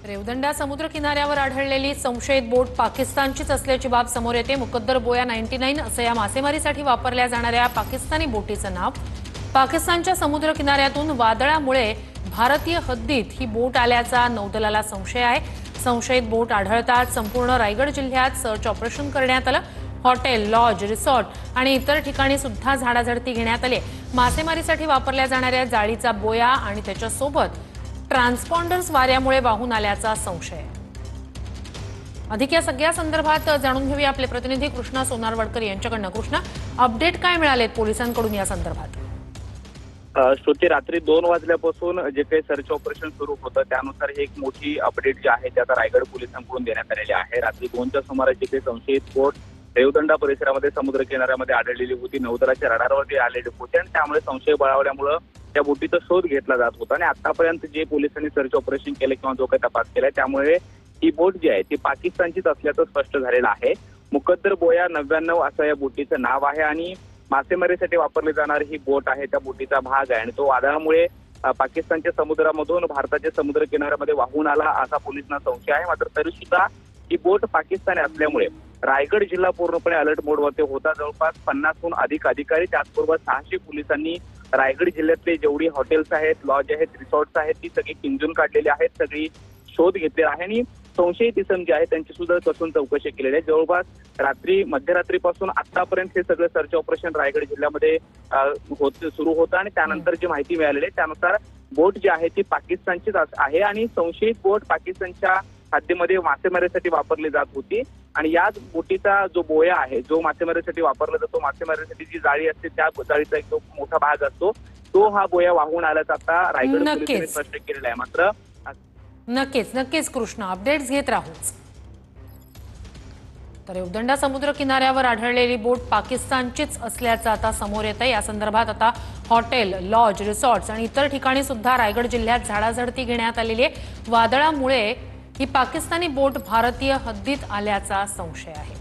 रेवदंडा समुद्र किनाऱ्यावर आढळलेली संशयित बोट पाकिस्तानचीच असल्याची बाब समोर येते। मुकद्दर बोया 99 असं या मासेमारीसाठी वापरल्या जाणाऱ्या पाकिस्तानी बोटीचं नाव। पाकिस्तानच्या समुद्र किनाऱ्यातून वादळामुळे भारतीय हद्दीत ही बोट आल्याचा नौदलाला संशय आहे। संशयित बोट आढळताच संपूर्ण रायगड जिल्ह्यात सर्च ऑपरेशन करण्यात आलं। हॉटेल, लॉज, रिसॉर्ट आणि इतर ठिकाणी सुद्धा झाडाझडती घेण्यात आली। मासेमारीसाठी वापरल्या जाणाऱ्या जाळीचा बोया आणि त्याच्यासोबत ट्रान्सपॉन्डर्स वाऱ्यामुळे वाहून आल्याचा संशय आहे। अधिक या सगळ्या संदर्भात जाणून घेऊया आपले प्रतिनिधी कृष्णा सोनारवडकर यांच्याकडून। कृष्णा, अपडेट काय मिळालेत पोलिसांकडून या संदर्भात? श्रुती, रात्री 2 वाजल्यापासून जे काही सर्च ऑपरेशन सुरू होतं त्यानुसार ही एक मोठी अपडेट जी आहे ती आता रायगड पोलिसांकडून देण्यात आलेली आहे। रात्री 2च्या सुमारास जे काही संशयित बोट रेवदंडा परिसरामध्ये समुद्र किनाऱ्यामध्ये आढळलेली होती, नौदलाच्या रडारवरती आलेली होती आणि त्यामुळे संशय बळावल्यामुळे त्या बोटीचा शोध घेतला जात होता। आणि आतापर्यंत जे पोलिसांनी सर्च ऑपरेशन केले किंवा जो काही तपास केलाय त्यामुळे ही बोट जी आहे ती पाकिस्तानचीच असल्याचं स्पष्ट झालेलं आहे। मुकद्दर बोया 99 असं या बोटीचं नाव आहे आणि मासेमारीसाठी वापरली जाणारी ही बोट आहे त्या बोटीचा भाग आहे आणि तो वादळामुळे पाकिस्तानच्या समुद्रामधून भारताच्या समुद्र किनाऱ्यामध्ये वाहून आला असा पोलिसांना संशय आहे। मात्र तरी सुद्धा ही बोट पाकिस्तानी असल्यामुळे रायगड जिल्हा पूर्णपणे अलर्ट मोडवरती होता। जवळपास 50हून अधिक अधिकारी, त्याचबरोबर 600 पोलिसांनी रायगड जिल्ह्यातले जेवढी हॉटेल्स आहेत, लॉज आहेत, रिसॉर्ट्स आहेत ती सगळी किंजून काढलेली आहेत, सगळी शोध घेतलेला आहे आणि संशयित इसम जे आहे त्यांची सुद्धा कसून चौकशी केलेली आहे। जवळपास मध्यरात्रीपासून आतापर्यंत हे सगळं सर्च ऑपरेशन रायगड जिल्ह्यामध्ये सुरू होतं आणि त्यानंतर जी माहिती मिळालेली आहे त्यानुसार बोट जी आहे ती पाकिस्तानचीच आहे आणि संशयित बोट पाकिस्तानच्या हद्दीमध्ये मासेमारीसाठी वापरली जात होती आणि याच बोटीचा जो बोया आहे, जो मासेमारीसाठी वापरला जातो, मासेमारीसाठी जी जाळी असते त्या जाळीचा एक मोठा भाग असतो, तो हा बोया वाहून आल्याचं आता रायगड पोलिसांनी स्पष्ट केलेलं आहे। मात्र नक्कीच कृष्णा, अपडेट्स घेत राहूच। तर रेवदंडा समुद्र किनाऱ्यावर आढळलेली बोट पाकिस्तानचीच असल्याचं आता समोर येतंय। या संदर्भात आता हॉटेल, लॉज, रिसॉर्ट्स आणि इतर ठिकाणी सुद्धा रायगड जिल्ह्यात झाडाझडती घेण्यात आलेली आहे। वादळामुळे ही पाकिस्तानी बोट भारतीय हद्दीत आल्याचा संशय आहे।